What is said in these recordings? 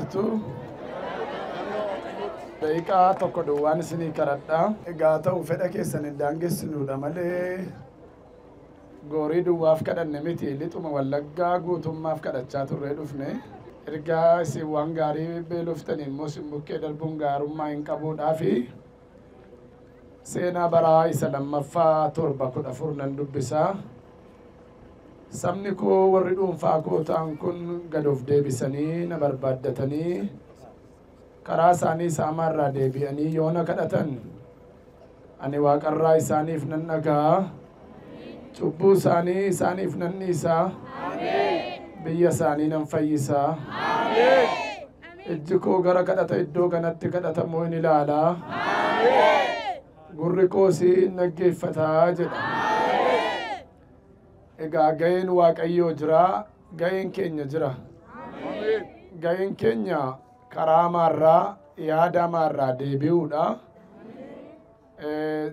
jirtu. Daqiiqaa tokko duwwaan isinii kadhadha. Egaa ta'u fedha keessan hin daangessinudha malee goorii duwwaaf kadhanne miti. Lixuma Wallaggaa guutummaaf kadhachaa turree dhufne. Ergaa isin waan gaarii beeloftanii immoo isin bukkee darbuun gaarummaa hin qabuudhaafi seenaa baraa isa lammaffaa 7:14 nan dubbisa. Sabni koo warri dhuunfaa koo ta'an kun gad of deebisanii na barbaaddatanii karaa isaanii saamaarraa deebi'anii yoo na kadhatan ani waaqarraa isaaniif nan dhaga'a. Cubbuu isaanii isaaniif nan dhiisa. Biyya isaanii nan fayyisa. Ijji koo gara kadhata iddoo kanatti kadhatamu hin ilaala. Gurri koos hin dhaggeeffataa jedha. Egaa ga'een Waaqayyoo jira, ga'een keenya jira. Ga'een keenya karaa maarraa yaada maarraa deebi'uudha.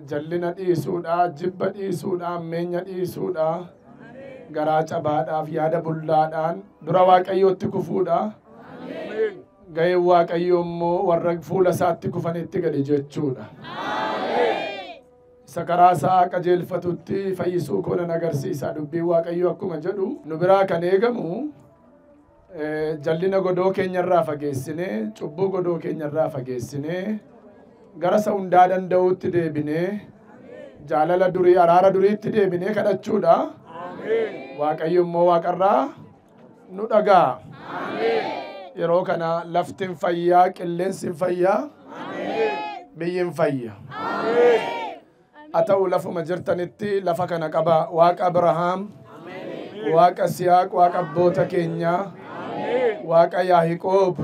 Jallina dhiisuudha, jibba dhiisuudha, ammeenya dhiisuudha. Garaa cabaadhaaf yaada bullaadhaan dura Waaqayyootti kufuudha. Ga'een Waaqayyoo immoo warra fuula isaatti kufanitti gadi jechuudha. Isa karaa isaa qajeelfatutti fayyisuu koo nan agarsiisa. Dubbiin Waaqayyoo akkuma jedhu nu biraa kan eegamu jallina godoo keenyarraa fageessinee, cubbuu godoo keenyarraa fageessinee, gara isa hundaa danda'utti deebinee, jaalala durii, araara duriitti deebinee kadhachuudha. Waaqayyo immoo waaqarraa nu dhaga'a. Yeroo kana laftiin fayyaa, qilleensi fayyaa, biyyiin fayya. Haa ta'u lafuma jirtanitti lafa kana qaba. Waaqa Abrahaam, Waaqa Siyaaq, Waaqa abboota keenyaa, Waaqa Yaahiqoob,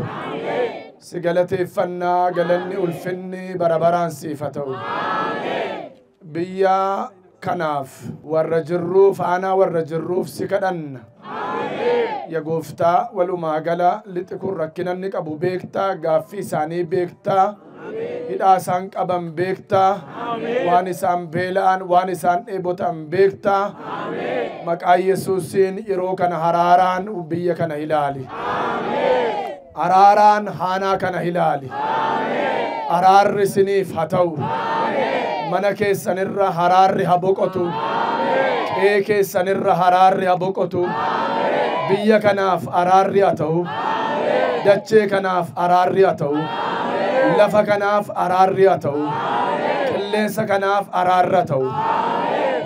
si galateeffannaa, galanni ulfinni bara baraan siif haa ta'u. Biyya kanaaf warra jirruuf, aanaa warra jirruuf si kadhanna. Yaa Gooftaa, walumaa gala lixi kun rakkina inni qabu beektaa, gaaffii isaanii beektaa. Hidhaa isaan qaban beektaa, waan isaan beela'an, waan isaan dheebotan beektaa. Maqaa Yesuusiin yeroo kana haraaraan biyya kana ilaali. Haraaraan aanaa kana ilaali. Haraarri isiniif haa ta'u. Mana keessanirra haraarri haa boqotu. Qe'ee keessanirra haraarri haa boqotu. Biyya kanaaf haraarri haa ta'u. Dachee kanaaf haraarri haa ta'u. Lafa kanaaf haraarri haa ta'u. Qilleensa kanaaf haraarri haa ta'u.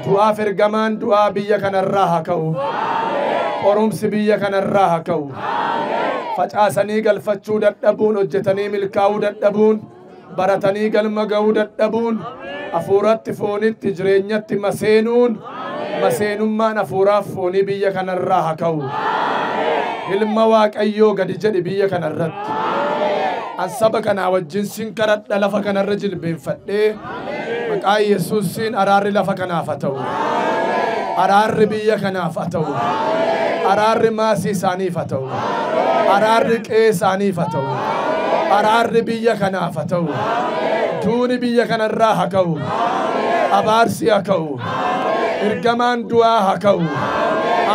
Du'aaf ergamaan du'aa biyya kanarraa haa ka'u. Qorumsi biyya kanarraa haa ka'u. Facaasanii galfachuu dadhabuun, hojjetanii milkaa'uu dadhabuun, baratanii galma ga'uu dadhabuun, hafuuratti foonitti jireenyatti maseenuun, maseenummaan hafuuraaf foonii biyya kanarraa haa ka'u. Ilma Waaqayyoo gadi jedhi biyya kanarratti. An saba kanaa wajjin sin kadhadha lafa kanarra jilbeenfadhee maqaa Yesuusiin araarri lafa kanaaf haa ta'u. Araarri biyya kanaaf haa ta'u. Araarri maasii isaaniif haa ta'u. Araarri qe'ee isaaniif haa ta'u. Araarri biyya kanaaf haa ta'u. Duuni biyya kanarraa haa ka'u. Abaarsi haa ka'u. Ergamaan du'aa haa ka'u.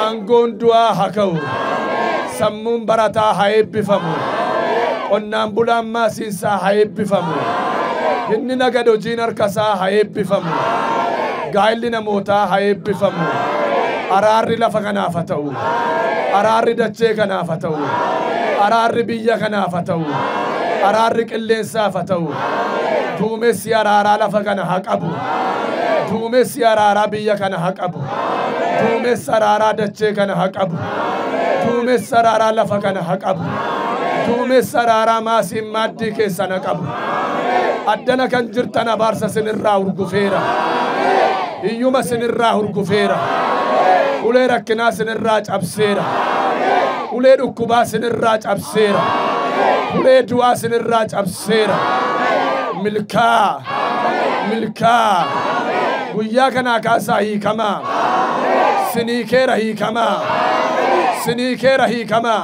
Aangoon du'aa haa ka'u. Sammuun barataa haa eebbifamu. Qonnaan bulaan maasiinsaa haa eebbifamu. Inni nagad hojiin harkasaa haa eebbifamu. Gaa'illi namootaa haa eebbifamu. Araarri lafa kanaaf haa ta'u. Araarri dachee kanaaf haa ta'u. Araarri biyya kanaaf haa ta'u. Araarri qilleensaaf haa ta'u. Duumessi araaraa lafa kana haa qabu. Duumessi araaraa biyya kana haa qabu. Duumessi araaraa dachee kana haa qabu. Duumessi araaraa lafa kana haa qabu. Duumessi araaraa maasiin maaddii keessan haa qabu. Addana kan jirtan abaarsa sinirraa hurgufeera. Hiyyuma sinirraa hurgufeera. Ulee rakkinaa sinirraa cabseera. Ulee dhukkubaa sinirraa cabseera. Ulee du'aa sinirraa cabseera. Milkaa, milkaa. Guyyaa kanaa kaasaa hiikamaa. Siniikeera hiikamaa. Siniikeera hiikamaa.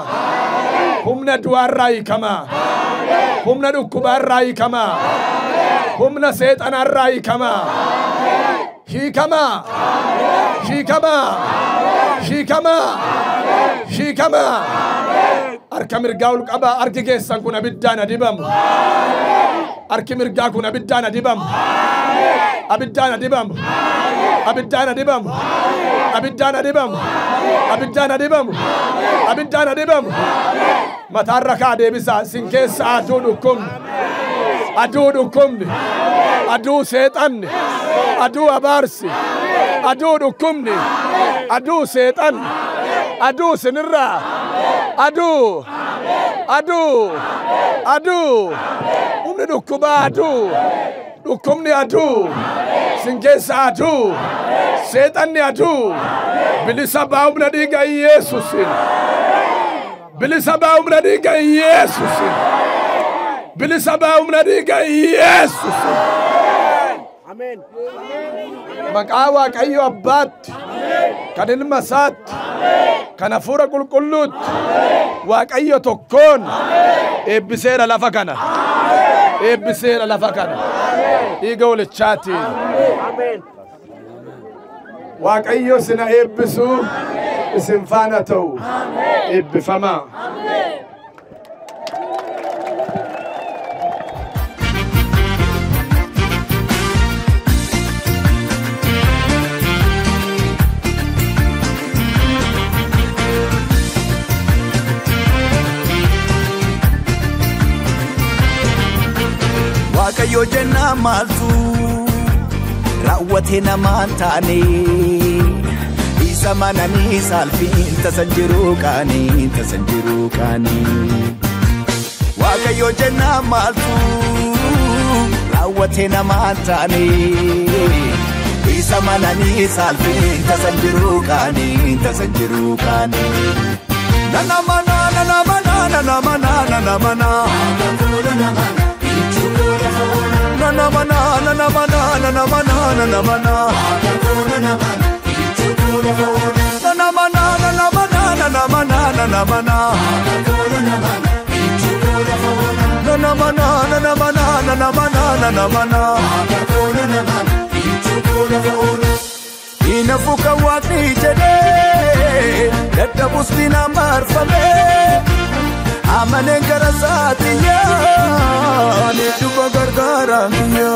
Humna du'aarraa hiikamaa. Humna dhukkubaarraa hiikamaa. Humna seexanaarraa hiikamaa. hiikama hiikama hiikama hiikama harka mirgaa ol qabaa harki keessan kun abiddaan adibamu harki mirgaa kun abiddaan adibamu abiddaan adibamu abiddaan adibamu abiddaan adibamu abiddaan adibamu abiddaan adibamu mataan rakaa deebisaa sin keessa aduu dhukkubni aduu seexanni aduu abaarsi aduu dhukkubni aduu seexanni aduu sinirraa aduu humni dhukkubaa dhukkubni aduu sin keessa aduu seexanni aduu bilisa baa humna dhiiga Yesuusin bilisa baa humna dhiiga Yesuusin bilisa baa humna dhiiga Yesuusin amen maqaa Waaqayyo Abbaatti kan Ilma Isaatti kan Hafuura Qulqulluutti Waaqayyo tokkoon eebbiseera lafa kana eebbiseera lafa kana dhiiga walichaatiin Waaqayyo sina eebbisu isin faana ta'u eebbifamaa. Waaqayyo jenna maaltu raawwate namaan taane isa mananii salphiin tasan jiru qaanii Waaqayyo jenna maaltu raawwate namaan taane isa mananii salphiin tasan jiru qaanii nana mana nana mana nana mana inafuka waqti jede dadhabus dinamar fame amanen garasatiya ne duba gargaramiya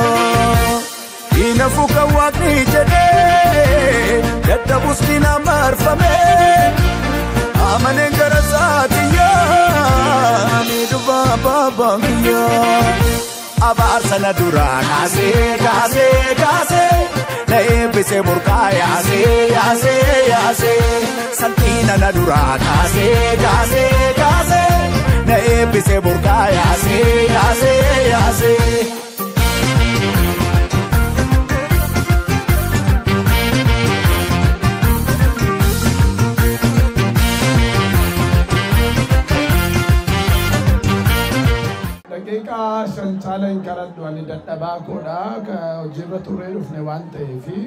inafuka waqti jede dadhabus dinamar fame amanen garasatiya ne duba babamiya abar sana dura kase na ebise burka yase santina na dura kase na ebise burka yase daqiiqa shan caalan karadhu ani dadhabaa koodha ka hojiirra turree dhufne waan ta'eefi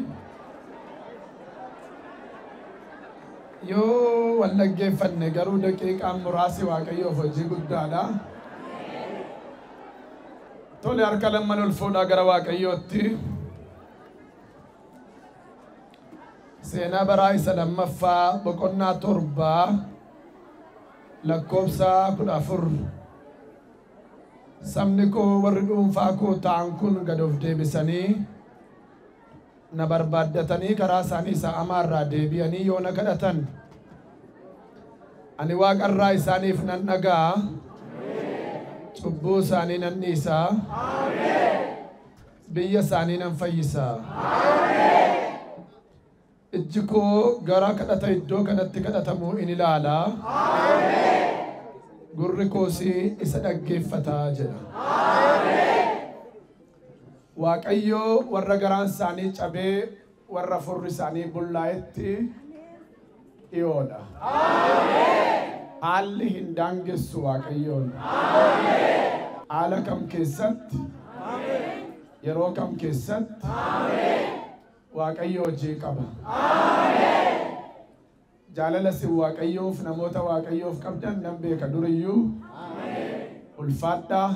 yoo wal dhaggeeffanne garuu daqiiqaan muraasi Waaqayyoof hojii guddaadha. Tole harka lamman ol fuudhaa gara Waaqayyootti. Seenaa baraa isa lammaffaa boqonnaa 7 lakkoofsa 14. Sabni koo warri dhuunfaa koo ta'an kun gad of deebisanii na barbaaddatanii karaa isaanii isa amaarraa deebi'anii yoo na kadhatan ani waaqarraa isaaniif nan dhaga'a cubbuu isaanii nan dhiisa biyya isaanii nan fayyisa ijji koo gara kadhata iddoo kanatti kadhatamu in ilaala gurri koosi isa dhaggeeffataa jedha. Waaqayyo warra garaan isaanii cabee warra furri isaanii bullaa'etti dhiyoodha. Haalli hin daangessu Waaqayyoon. Haala kam keessatti yeroo kam keessatti Waaqayyo hojii qaba. Jaalala si Waaqayyoof namoota Waaqayyoof qabdan nan beeka duriyyuu ulfaadhaa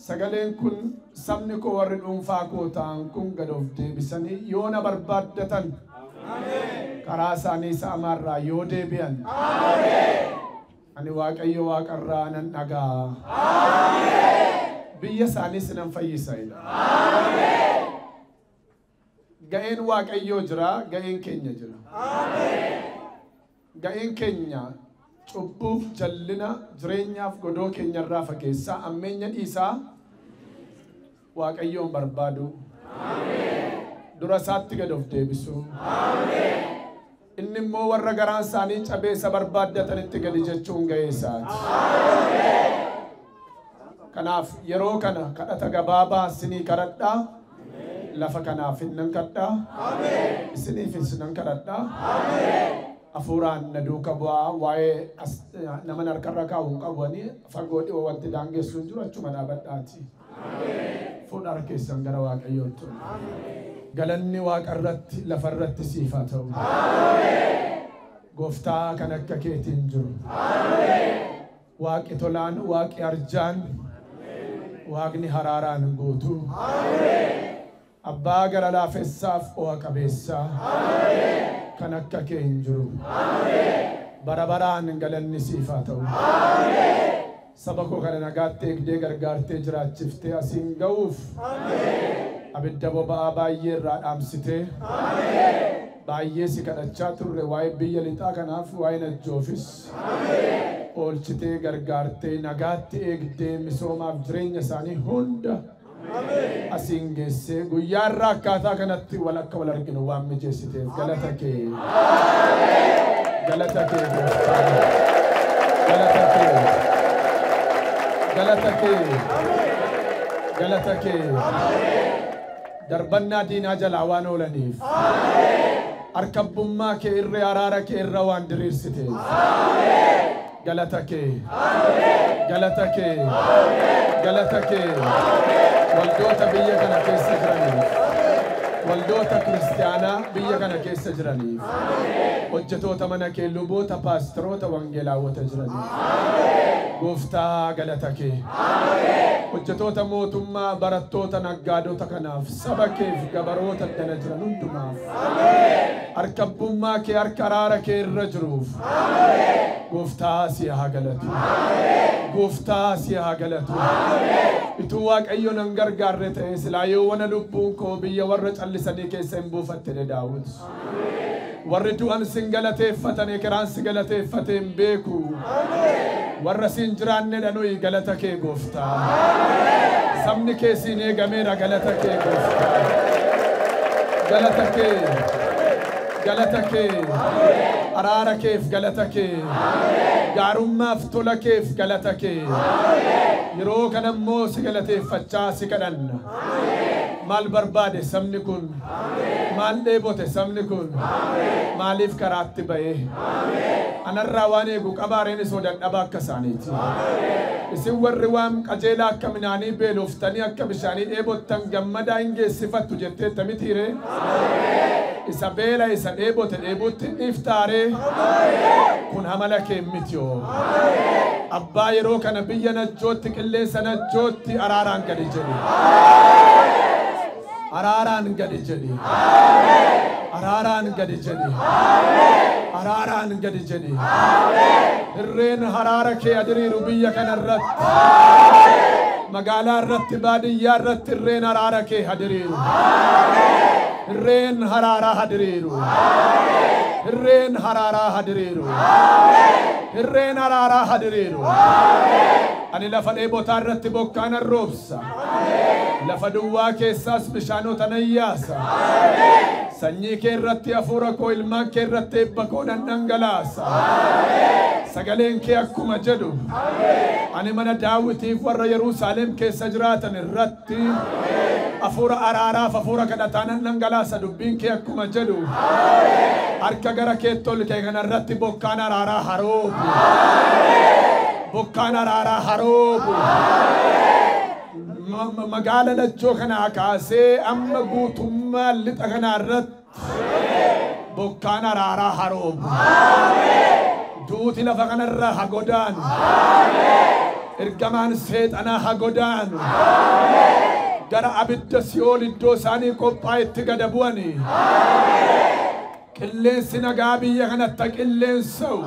sagaleen kun sabni koo warri dhuunfaa koo ta'an kun gad of deebisanii yoo na barbaaddatan karaa isaanii sa'amarraa yoo deebi'an ani Waaqayyo Waaqarraa nan dhagaa biyya isaaniis nan fayyisa. Ga'een Waaqayyoo jira, ga'een keenya jira. Ga'een keenya cubbuuf jallina jireenyaaf godoo keenyarraa fageessaa ammeenya dhiisaa Waaqayyoon barbaadu. Dura isaatti gad of deebisu. Inni immoo warra garaan isaanii cabee isa barbaaddatanitti gadi jechuun ga'ee isaati. Kanaaf yeroo kana kadhata gabaabaa isinii kadhadhaa. Lafa kanaaf nan kadhaa. Isiniifis nan kadhadhaa. Afuuraan na duuka bu'aa waa'ee nama harkarra kaa'uun qabanii fagoo dhiyoo wanti daangessuun jiru achuma dhaabadhaati. Fuudha harka keessan gara Waaqayyootti. Galanni Waaqarratti lafarratti siif haa ta'u. Gooftaa kan akka keetiin jiru. Waaqi tolaan, Waaqi arjaan, Waaqni haraaraan guutuu. Abbaa gara laafessaaf o'a qabeessaa. Kan akka kee hin jiru. Bara baraan galanni siif haa ta'u. Saba koo kana nagaatti eegdee gargaartee jiraachiftee asiin ga'uuf. Abidda boba'aa baay'ee irraa dhaamsitee. Baay'ee si kadhachaa turre waa'ee biyya lixaa kanaaf waa'ee Najjoofis. Oolchitee gargaartee nagaatti eegdee misoomaaf jireenya isaanii hunda. Asiin geessee guyyaa irraa akkaataa kanatti akka wal arginu waan mijeessiteef galata kee. Galata kee Gooftaa. Galata kee. Galata kee. Galata kee. Darbannaa diinaa jalaa waan oolaniif. Harkabbummaa kee irree araara kee irra waan diriirsiteef. Galata kee. Galata kee. Galata kee. Waldoota biyya kana keessa jiraniif. Waldoota kiristaanaa biyya kana keessa jiraniif. Hojjetoota mana kee luboota paastoroota wangeelaawwata jiraniif. Gooftaa galata kee. Hojjetoota mootummaa barattoota naggaadota kanaaf saba keef gabaroota dana jiran hundumaaf. Harkabbummaa kee harka araara kee irra jiruuf. Gooftaa si haa galatu. Gooftaa si haa galatu. Ituu Waaqayyo nan gargaarre ta'e silaa yoo wana lubbuun koo biyya warra callisanii keessa hin buufatte ne Daawit. Warri du'an sin galateeffatan ekeraan si galateeffate hin beeku. Warra sin jiraanne dhanuyi galata kee Gooftaa. Sabni kee siin eegameera galata kee Gooftaa. Galata kee. Galata kee. Araara keef galata kee. Gaarummaaf tola keef galata kee. Yeroo kana immoo si galateeffachaa si kadhanna. Maal barbaade sabni kun? Maal dheebote sabni kun? Maaliif karaatti ba'e? Anarraa waan eegu qabaareen isoo dadhabaa akka isaaniiti. Isin warri waan qajeelaa akka minaanii beeloftanii akka bishaanii dheebottan gammadaa hin geessifattu jetteetta mitiire? Isa beela isa dheebote dheebuutti dhiiftaare. Kun hamala kee mitiyoo. Abbaa yeroo kana biyya Najjootti qilleensa Najjootti araaraan gadi jedhi. Araaraan gadi jedhi. Araaraan gadi jedhi. Araaraan gadi jedhi. Irreen haraara kee adiriiru biyya kanarratti. Magaalaa irratti baadiyyaa irratti irreen haraara kee adiriiru. Irreen haraara adiriiru. Irreen haraara adiriiru. Irreen haraara adiriiru. Ani lafa dheebotaa irratti bokkaan arroobsa. Lafa duwwaa keessaas bishaanota nan yaasa. Sanyii kee irratti hafuura koo ilmaan kee irratti eebba koo nan dhangalaasa. Sagaleen kee akkuma jedhu. Ani mana Daawitiif warra Yerusaalem keessa jiraatan irratti hafuura araaraaf hafuura kadhataa nan dhangalaasa. Dubbiin kee akkuma jedhu. Harka gara keetti ol kee kanarratti bokkaan araaraa haroobu. Bokkaan araaraa haroobu. Magaala Najjoo kanaa kaasee amma guutummaa lixa kanarratti bokkaan araaraa haroobu. Duuti lafa kanarra hagodaan. Ergamaan seexanaa haa godaanu. Gara abidda Si'ool iddoo isaanii qophaa'etti gad bu'ani. Qilleensi nagaa biyya kanatti qilleensa'u.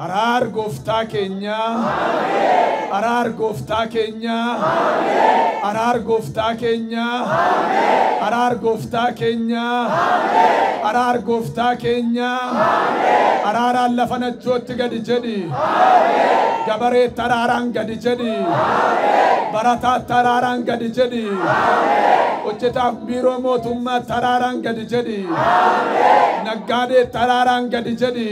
Araar gooftaa keenya. Araar gooftaa keenya. Araar gooftaa keenya. Araar gooftaa keenya. Araar gooftaa keenya. Araaraan lafa nachootti gadi jedhi. Gabaree taraaraan gadi jedhi. Barataa taraaraan gadi jedhi. Hojjetaaf biiroo mootummaa taraaraan gadi jedhi. Naggaadee taraaraan gadi jedhi.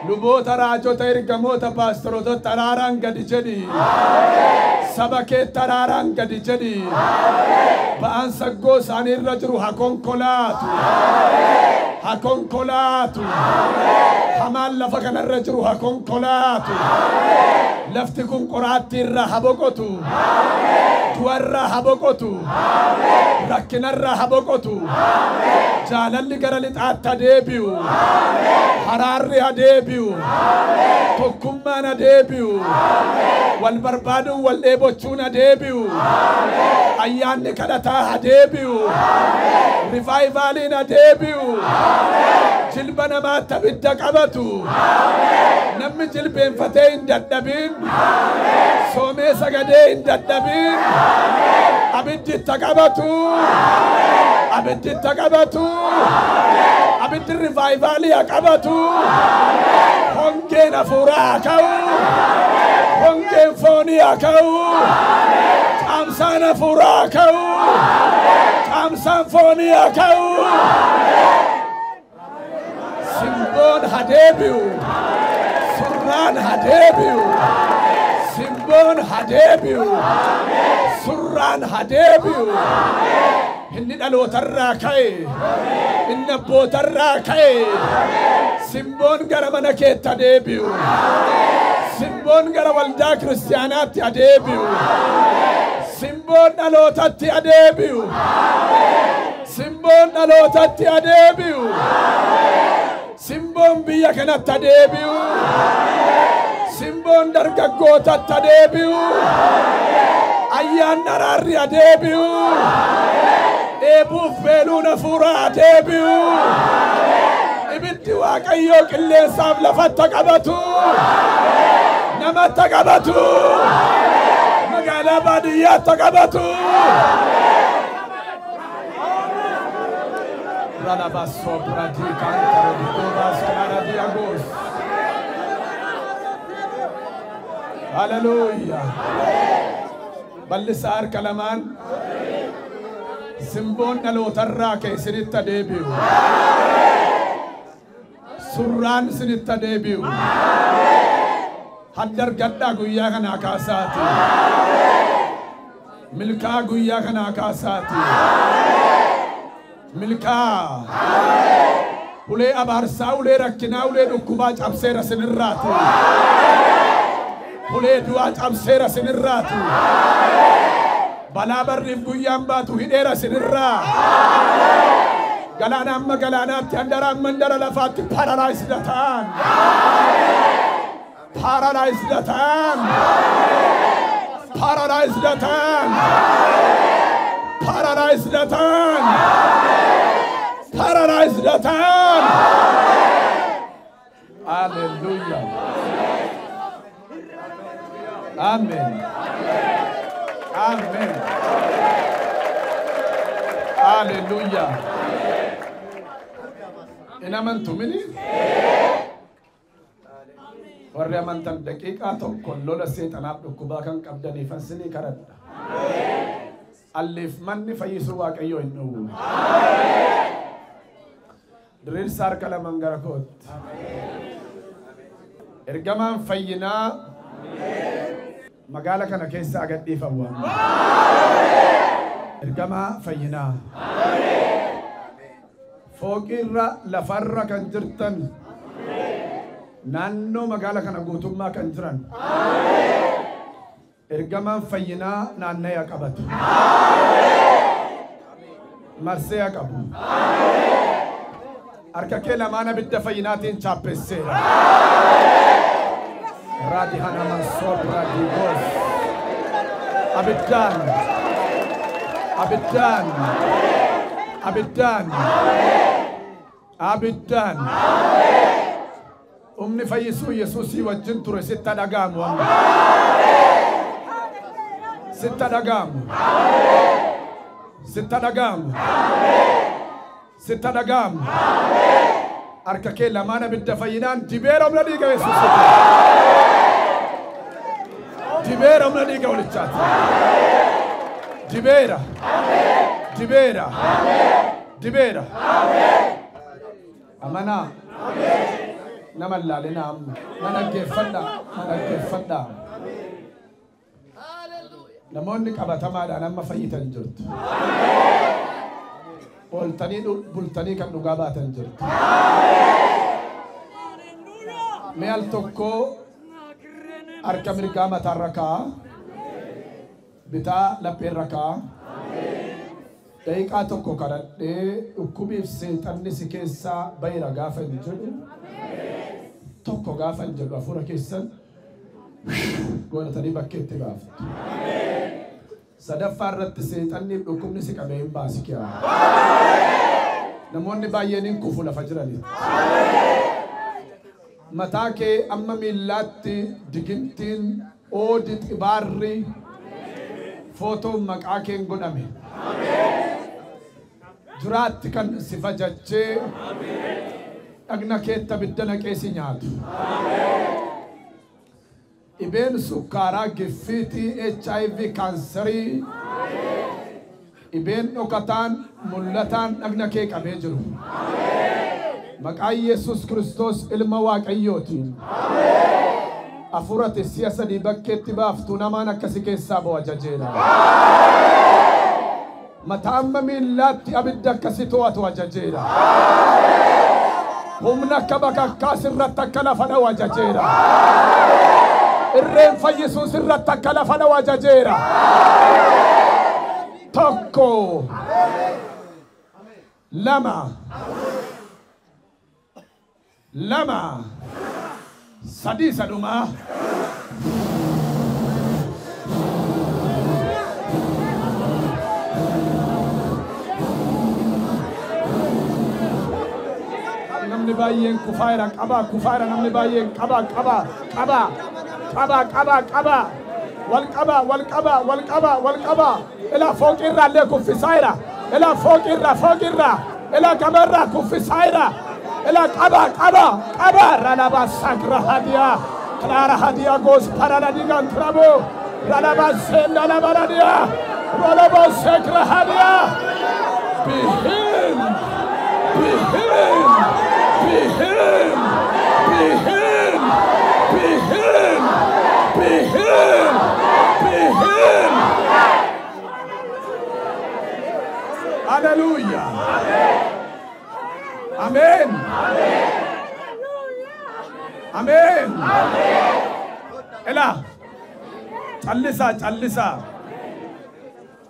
Luboota raajota ergamoota paastoroota taraaraan gadi jedhi. Saba kee taraaraan gadi jedhi. Ba'aan saggoo isaanii irra jiru haa konkolaatu. Haa konkolaatu. Hamaan lafa kanarra jiru haa konkolaatu. Lafti kun qoraattii irraa haa boqotu. Du'arraa haa boqotu. Rakkinarraa haa boqotu. Jaalalli gara lixaatti haa deebi'u. Haraarri haa deebi'u. Tokkummaan haa deebi'u. Wal barbaaduun wal dheebochuun haa deebi'u. Ayyaanni kadhataa haa deebi'u. Rivaayivaaliin haa deebi'u. Jilba namaatti abidda qabatu. Namni jilbeenfatee hin dadhabin. Soomee sagadee hin dadhabin. Abiddi itti qabatu. Abiddi itti qabatu. Abiddi rivaayivaalii haa qabatu. Hongeen hafuuraa haa ka'u. Hongeen foonii haa ka'u. Caamsaan hafuuraa haa ka'u. Caamsaan foonii haa ka'u. Simboon haa deebi'u. Surraan haa deebi'u. Simboon haa deebi'u. Surraan haa deebi'u. Inni dhalootarraa ka'e. Inni abbootarraa ka'e. Simboon gara mana keetti haa deebi'u. Simboon gara waldaa kiristaanaatti haa deebi'u. Simboon dhalootatti haa deebi'u. Simboon dhalootatti haa deebi'u. Simboon biyya kanatti haa deebi'u. Simboon dargaggootatti haa deebi'u. Ayyaanni araarri haa deebi'u. Eebuuf beeluun hafuuraa haa deebi'u. Ibiddi Waaqayyoo qilleensaaf lafatti qabatu. Namatti qabatu. Magaalaa baadiyyaatti qabatu. Ralabasso prati cantare di todas cara di agos. Hallelujah. Ballisar kalaman. Simbon dhalotarraa kee sinitti deebi'u. Surraan sinitti deebi'u. Haddar gaddaa guyyaa kanaa kaasaati. Milkaa guyyaa kanaa kaasaati. Milkaa. Ulee abaarsaa, ulee rakkinaa, ulee dhukkubaa cabseera sinirraati. Ulee du'aa cabseera sinirraati. Balaa barriif guyyaan baatu hidheera sinirraa. Galaana amma galaanaatti handaraan mandara lafaatti paralyzed ta'an. Paralyzed ta'an. Paralyzed ta'an. Paralyzed ta'an. Paralyzed ta'an. Hallelujah. Amen. Amen. Hallelujah. In amantu mini? Warri amantan daqiiqaa tokko lola seexanaaf dhukkubaa kan qabdaniif ansinii kadhadha. Alliif manni fayyisuu Waaqayyoo hin dhowwu. Diriirsa harka lamaan gara kootti. Ergamaan fayyinaa magaala kana keessa agadhiifamu. Ergamaa fayyinaa. Fooqirra lafarra kan jirtan. Naannoo magaala kana guutummaa kan jiran. Ergamaan fayyinaa naanna'ee qabatu. Marsee qabu. Harka kee lamaan abidda fayyinaatiin chaappeesseera. Radihana Masobra Digos. Abidan. Abidan. Abidan. Abidan. Umni fayyisu Yesusi wajjin ture sitta dhagamu. Sitta dhagamu. Sitta dhagamu. Sitta dhagamu. Harka kee lamaan abidda fayyinaan dibeera humna dhiiga Yesuus. Dibeera humna dhiiga walichaati. Dibeera. Dibeera. Dibeera. Amanaa. Nama laalina amma. Managgeeffadha. Managgeeffadha. Namoonni qabatamaadhaan amma fayyitan jirtu. Ooltanii bultanii kan dhugaa baatan jirtu. Mee al tokko harka mirgaa mataarra kaa'a. Bitaa lapheerra kaa'a. Daqiiqaa tokko kadhadhee dhukkubiif seexanni si keessaa bayira gaafa hin jedhu. Tokko gaafa hin jedhu hafuura keessan godhatanii bakkeetti baaftu. Sadaffaa irratti seexanniif dhukkubni si qabee hin baasi kiyaa. Namoonni baay'een kufu lafa jiranitti. Mataa kee amma miillaatti digintiin oodi xibaarri footoon maqaa keen godhame. Jiraatti kan si fajachee dhagna keetta bidda naqee si nyaatu. Ibeen sukkaaraa giffiitii HIV kaansarii ibeen dhokataan mul'ataan dhagna kee qabee jiru. Maqaa Yesuus Kiristoos ilma Waaqayyootiin. Hafuura si'a sadii bakkeetti baaftu namaan akkasi keessaa bo'u ajajeera. Mataa amma miillaatti abidda akkasi to'atu ajajeera. Humna akka bakakkaa sirratti akka lafa dha'u ajajeera. Irreen fayyisuu sirratti akka lafa dha'u ajajeera. Tokko. Lama. Lama. Sadii saduma. Namni baay'een kufaayira qaba kufaayira namni baay'een qaba qaba qaba qaba qaba qaba wal qaba wal qaba wal qaba wal qaba ila fooqirra illee kuffisaayira ila fooqirra ila gamarra kuffisaayira ila qaba qaba qaba ralaba sagra hadia clara hadia gos parada digan trabo ralaba senda la baradia ralaba sagra hadia bihin bihin bihin bihin bihin bihin bihin. Hallelujah. Amen. Amen. Ela callisa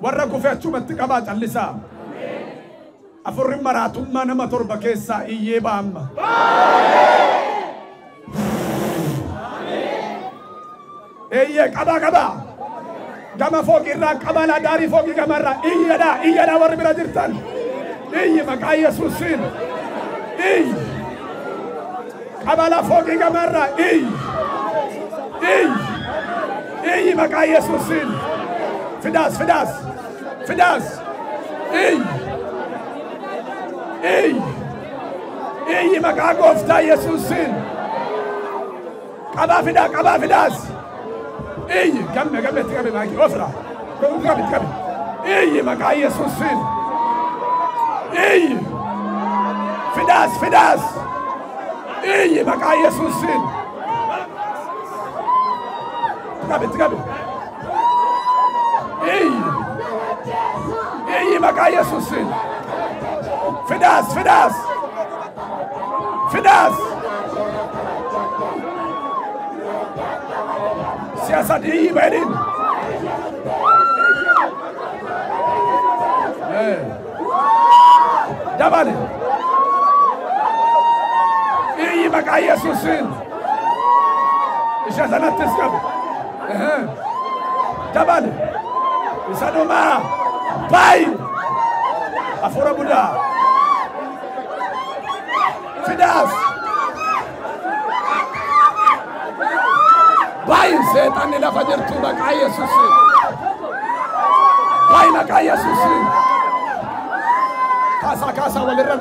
warra kufee achumatti qabaa callisa. Afurri maraatummaa nama torba keessaa iyyee baamma. Eeyyee qaba. Gama fooqirraa qaba la daarii fooqii gamarraa iyyadha warri bira jirtan. Iyyi maqaa Yesuusiin. Iyyi. Qaba la fooqii gamarraa iyyi. Iyyi maqaa Yesuusiin. Fidaas. Iyyi. Iyyi maqaa gooftaa Yesuusiin. Qaba fidaas. Iyyi gametti gabe maaki ofra. Gabe. Iyyi maqaa Yesuusiin. Iyyi. Fidaas. Iyyi maqaa Yesuusiin. Gabe. Iyyi maqaa Yesuusiin. Fidaas. Siasa di bedin. Dabale. Iyi maqaa Yesuusiin. ishee sanattis qabu. Dabale isa dhumaa bayi hafuura budaa fidaas bayi seexanni lafa jirtu maqaa Yesuus bayi maqaa Yesuus kaasa walirra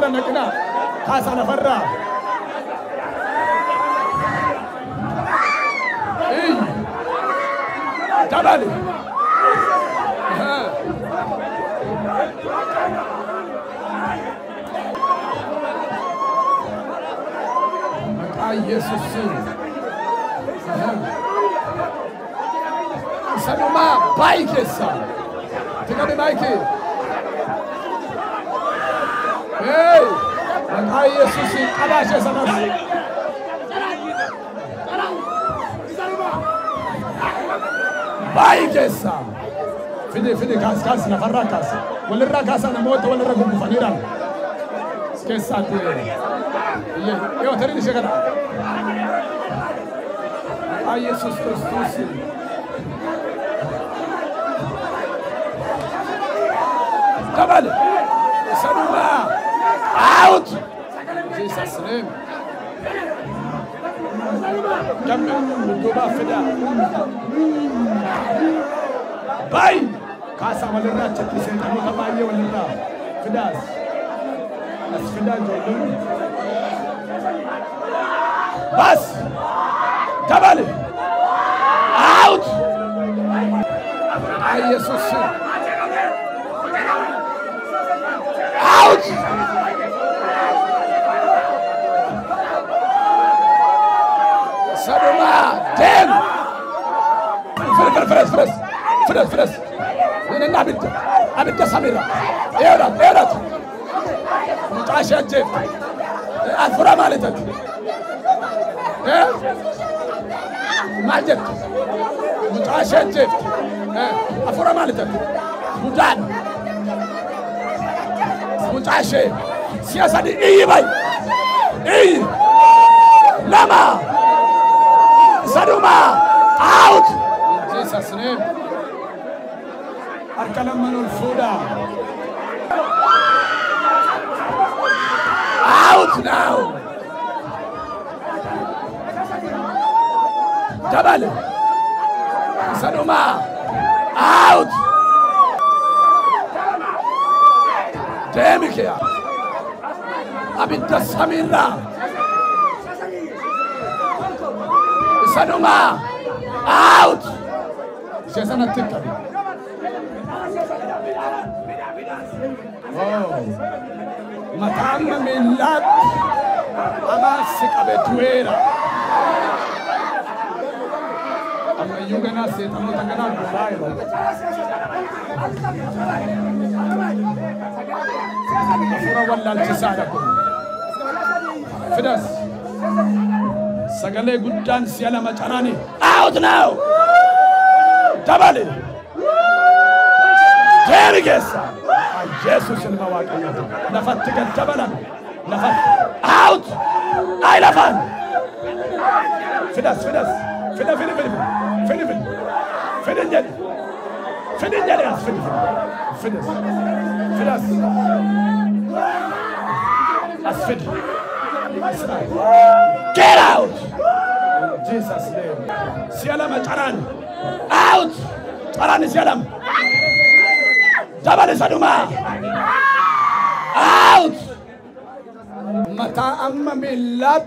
naqina kaasa lafarraa dabale maqaa Yesuus Sanuma baike sa. Tingnan baike. Hey, maqaa Yesuus qabaashe sanas. Baike sa. Fide kas lafarraa kas. Walirraa kaasa namoota walirra gurgufaniidhaan. Keessaatti. Yoo tarii ishee kana. Maqaa Yesuus Kiristoos. Dabale, Sanuma, out! Jesus' name. Come go back fida. Bye! Kasa walirra chatti se tamu kabaye walirra. Fidas. As fida jolun. Bas! Dabale! Out! Ay Jesus. Out! Sanuma, damn! Fresh. Nina abita Samira. Erat. Mutasha Jeff. Afura malitat. Majet. Mutasha Jeff. Afura malitat. Budan. Mutashe. Siasa di bay. Lama. Sanuma. Out. In Jesus' name. Arkalam manul fuda. Out now. Dabale. Sanuma. Out. Demikia. Abita Samira. Sanuma. Out. Sesana tikka. Oh. Matama milat. Ama sikabetuera. Ama yugana se tamu tangana Dubai. Afura wallal tisadakum. Fidas. Sagale guddan siala macharani. Out now. Dabale. Terigesa. Jesus in mawaqiyah. Nafatika dabalan. Nafat. Out. I lafan. Fidas. Get out! In Jesus' name. Sialam Charan. Out! Charan Sialam. Jabal Saduma. Out! Mata amma millat.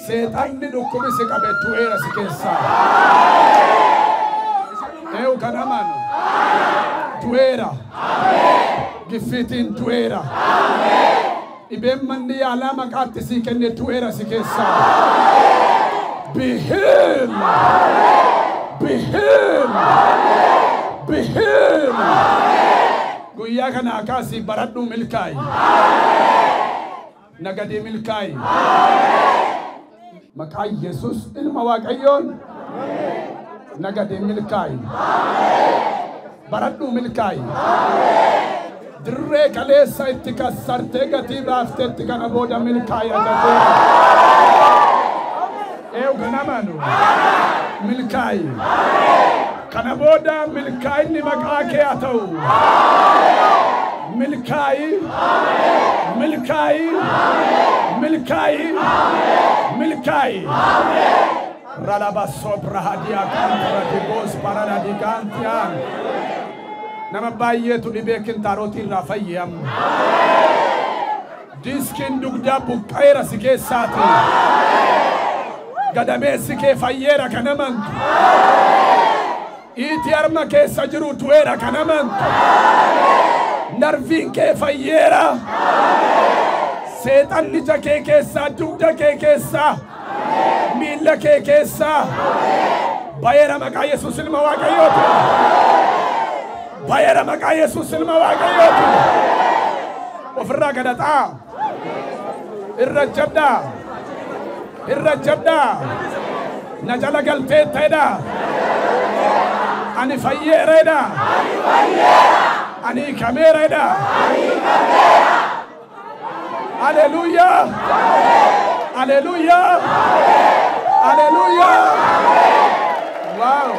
Setan ni dukumi se kabetuera sikesa. Eu kanamano. Tuera. Gifitin tuera. Ibem mandi alama kati si kenne tuera sikesa. Be healed. Guyya kana akasi baraddu milkai. Nagadi milkai. Maqaa Yesuus ilma Waaqayyoon nagadi milkai. Baraddu milkai. Dirree kaleessa itti kassarte gatii baaftetti kana booda milkai agatee. Eewu ganamanu. Milkaayi. Kana booda milkaayinni maqaa kee haa ta'u. Milkaayi. Milkaayi. Milkaayi. Milkaayi. Ralaba sopra hadia kantara dibos parada digantian. Nama baay'eetu dhibee kintaarootii irraa fayyam. Diskiin dugdaa buqqa'eera si keessaati. Gadameessi kee fayyeera kan amantu. Iiti harma keessa jiru du'eera kan amantu. Narviin kee fayyeera. Seexanni ija kee keessaa dugda kee keessaa. Miilla kee keessaa. Bayeera maqaa Yesuus ilma Waaqayyooti. Bayeera maqaa Yesuus ilma Waaqayyooti. Ofirraa gadaxaa. Irra jabdaa. Irra jabdaa. Na jala galtee ta'edha. Ani fayyeeredha. Ani kameeredha. Hallelujah. Hallelujah. Hallelujah. Wow.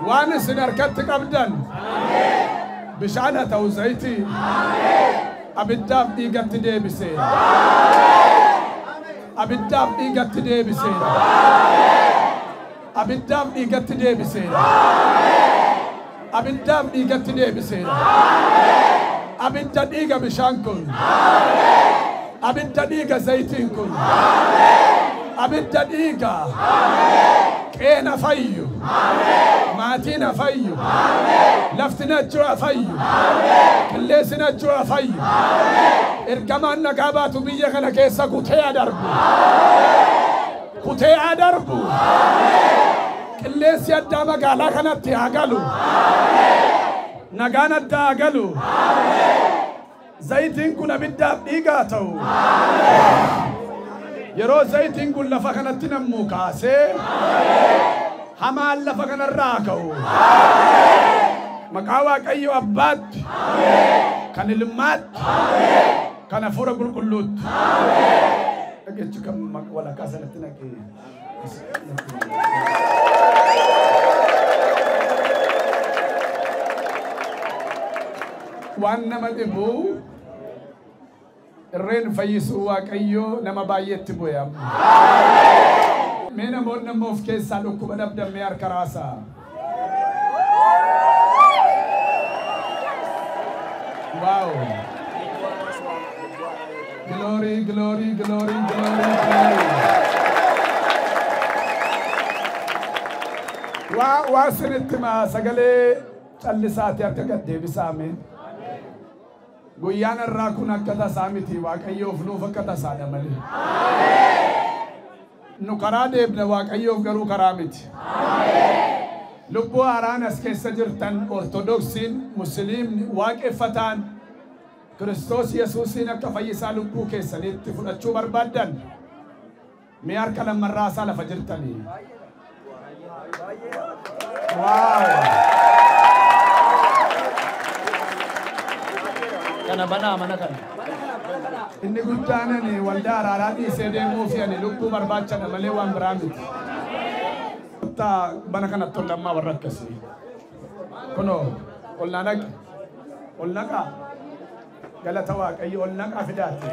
Waan isin harkatti qabdan bishaan haa ta'u zayitii abiddaaf dhiigatti deebisee abiddaaf dhiigatti deebisee abiddaaf dhiigatti deebisee abiddaaf dhiigatti deebisee abidda dhiiga bishaan kun abidda dhiiga zayitiin kun abidda dhiiga qeena fayyu maatiin fayyu lafti nachuu fayyu qilleensi nachuu fayyu ergamaan nagaa baatu biyya kana keessa kutee adarbu qilleensi addaa magaalaa kanatti haa galu nagaan addaa haa galu zayitiin kun abiddaaf dhiigaa ta'u yeroo zayitiin kun lafa kanatti namuu kaasee hamaan lafa kanarraa ka'u maqaa Waaqayyo Abbaatti kan Ilmaatti kan Hafuura Qulqulluutti dhageechu kan walakkaa sanatti naqee waan nama dhibu irreen fayyisuu Waaqayyo nama baay'eetti bu'am. Mee namoonni ammoo of keessaa dhukkuba dabdammee harka raasaa. Wow. Glory, glory, glory, glory, glory. Waa sinitti maa sagalee callisaati harka gad deebisaame. Guyyaan irraa kun akka tasaa miti Waaqayyoof nuuf akka tasaadha malee. Nu karaa deebna Waaqayyoof garuu karaa miti. Lubbuu haaraan as keessa jirtan Ortodoksiin, Musliimni, Waaqeffataan Kiristoos Yesuusiin akka fayyisaa lubbuu keessanitti fudhachuu barbaaddan mee harka lammarraa isaa lafa jirtanii. Wow. Kana banaa mana kana. Inni guddaanani waldaa araaraa dhiisee deemuu fi ani lubbuu barbaachana malee waan biraa miti. Bana kanatti ol lammaa warra akkasii. Kunoo ol naqi. Ol naqa. Galata Waaqayyo ol naqa fidaatti.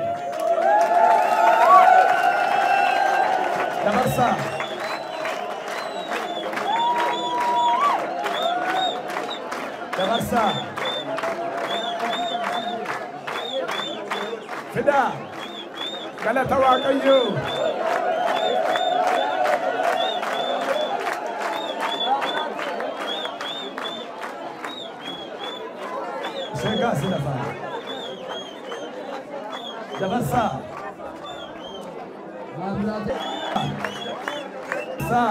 Dabarsaa. Dabarsaa. Fida. Galata Waaqayyo. Sega silafa. Dabarsaa. Sa.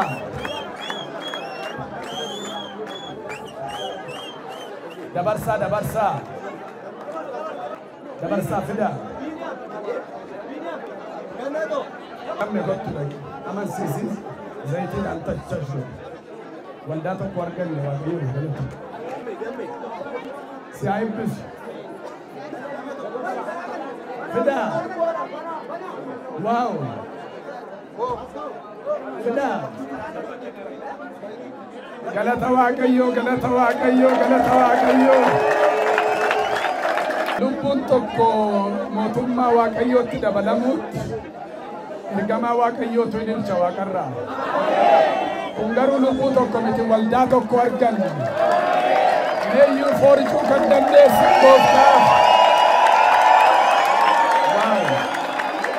Dabarsaa, dabarsaa. Dabarsaa fida. Kamme gottu lagi. Aman sisi zaitin antachashu. Waldaa tokko arganne Waaqayyo galata. Si aibis. Fida. Wow. Fida. Galata Waaqayyo, galata Waaqayyo, galata Waaqayyo. Lubbuun tokko mootummaa Waaqayyootti dabalamuutti ergamaa Waaqayyootu hin ilcha Waaqarraa. Kun garuu lubbuu tokko miti waldaa tokko arganne. Meeyyuu fooricuu kan dandeessu gooftaa.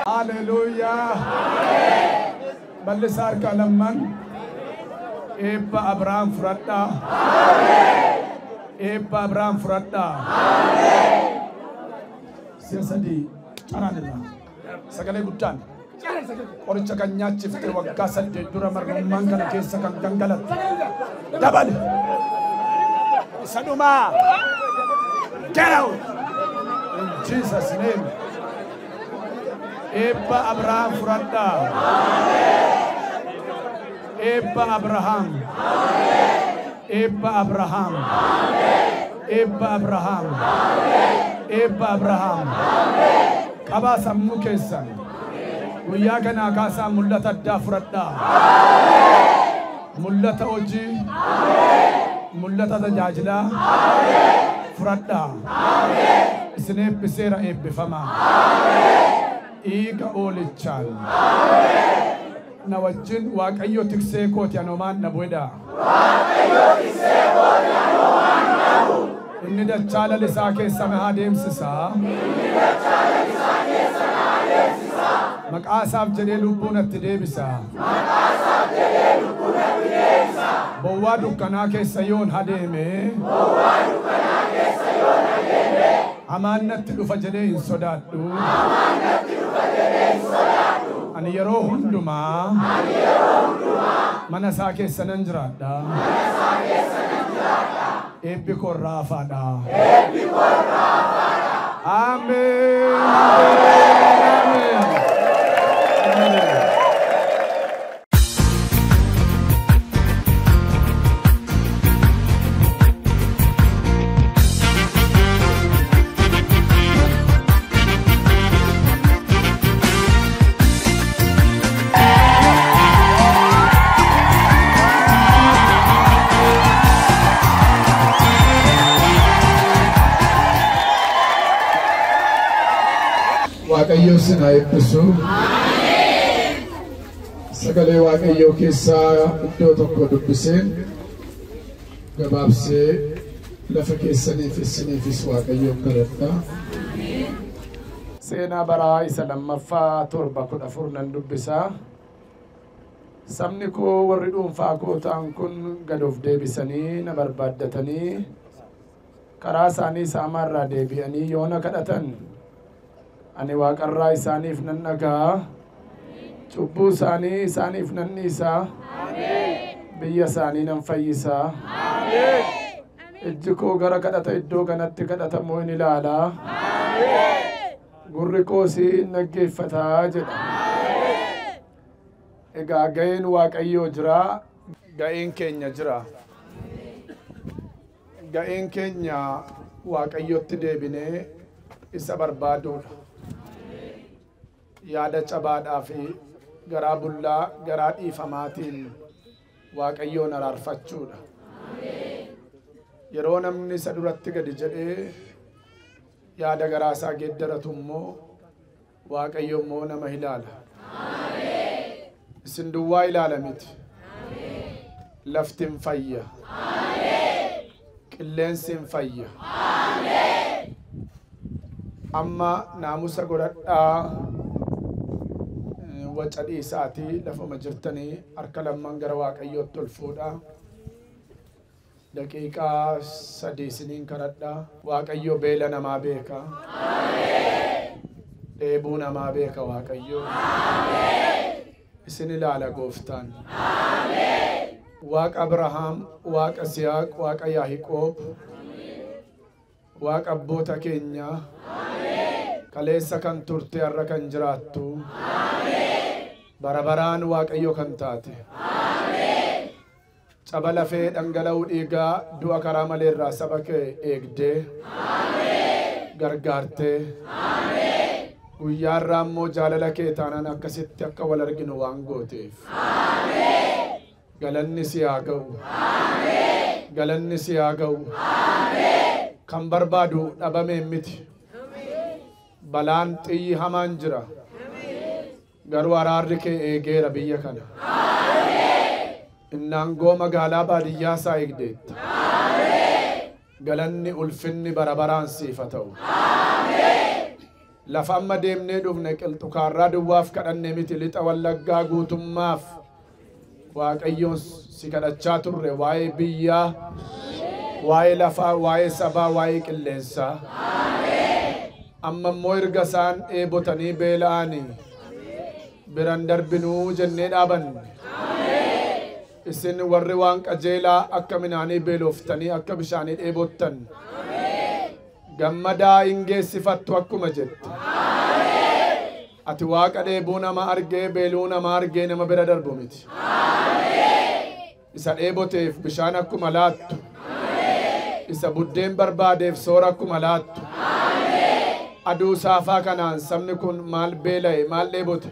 Hallelujah. Bal'isa harka lamman. Eebba Abrahaam fudhadhaa. Eebba Abrahaam fudhadhaa. Si'a sadii caraan irraa. Sagalee guddaan. Qoricha kan nyaachifte waggaa 8 dura margummaan kana keessa kan gangalatte. Dabale. Saduma. Get out. In Jesus' name. Eebba Abrahaam fudhadhaa. Eebba Abrahaam. Eebba Abrahaam. Eebba Abrahaam. Eebba Abrahaam. Qabaa sammuu keessan. Guyyaa kanaa kaasaa mul'ata addaa fudhadhaa. Mul'ata hojii. Mul'ata tajaajilaa. Fudhadhaa. Isin eebbiseera eebbifamaa. Dhiiga oolichaan. Na wajjin Waaqayyo tiksee kooti anomaan na bu'edha. Inni dachaa lalisaa keessa na adeemsisaa. Maqaa isaaf jedhee lubbuu natti deebisaa. Bowwaa dukkanaa keessa yoon adeeme. Hamaan natti dhufa jedhee hin sodaadhu. Ani yeroo hundumaa mana isaa keessa nan jiraadha. Eebbi koo raafaadha. Ameen. Ameen. Waaqayyo sinaa eebbisu. Sagalee Waaqayyoo keessaa iddoo tokko dubbiseen gabaabsee lafa keessaniif isiniifis Waaqayyoon kadhadha. Seenaa baraa isa lammaffaa 7:14 nan dubbisaa. Sabni koo warri dhuunfaa koo ta'an kun gad of deebisanii na barbaaddatanii karaa isaanii saamaarraa deebi'anii yoo na kadhatan ani Waaqarraa isaaniif nan dhaga'a. Cubbuu isaanii isaaniif nan dhiisa. Biyya isaanii nan fayyisa. Ijji koo gara kadhata iddoo kanatti kadhatamu hin ilaala. Gurri koos hin dhaggeeffataa jedha. Egaa ga'een Waaqayyoo jira. Ga'een keenya jira. Ga'een keenya Waaqayyotti deebinee isa barbaaduudha. Yaada cabaadhaa fi garaa bullaa garaa dhiifamaatiin Waaqayyoon araarfachuudha. Yeroo namni isa duratti gadi jedhee yaada garaa isaa geeddaratu immoo Waaqayyo immoo nama ilaala. Isin duwwaa ilaala miti. Lafti hin fayya. Qilleensi hin fayya. Amma naamusa godhadhaa. Waca dhiisaatii lafuma jirtanii harka lamman gara Waaqayyootti ol fuudhaa. Daqiiqaa 3 isiniin kadhadhaa. Waaqayyo beela namaa beeka. Dheebuu namaa beeka Waaqayyo. Isin ilaala gooftaan. Waaqa Abrahaam, Waaqa Siyaaq, Waaqa Yaahiqoob, Waaqa abboota keenyaa. Kaleessa kan turte har'a kan jiraattu. Barabaraan Waaqayyo kan taate. Caba lafee dhangala'uu dhiigaa du'a karaa malee irraa saba kee eegdee gargaartee guyyaa irraa immoo jaalala kee taanaan akkasitti akka wal arginu waan gooteef galanni si haa ga'u galanni si haa ga'u kan barbaadu dhabame miti balaan xiyyi hamaan jira garuu araarri kee eegeera biyya kana innaangoo magaalaa baadiyyaa isaa eegdeetta galanni ulfinni bara baraan siif haa ta'u lafa amma deemnee dhufne qilxukaarraa duwwaaf kadhanne miti lixa wallaggaa guutummaaf waaqayyoon si kadhachaa turre waa'ee biyyaa waa'ee lafaa waa'ee sabaa waa'ee qilleensaa amma immoo erga isaan dheebotanii beela'anii biran darbinuu jennee dhaabanne isin warri waan qajeelaa akka minaanii beeloftanii akka bishaanii dheebottan gammadaa hin geessifattu akkuma jette ati waaqa dheebuu nama argee beeluu nama argee nama bira darbu miti isa dheeboteef bishaan akkuma laattu isa buddeen barbaadeef soora akkuma laattu aduu saafaa kanaan sabni kun maal beela'e maal dheebote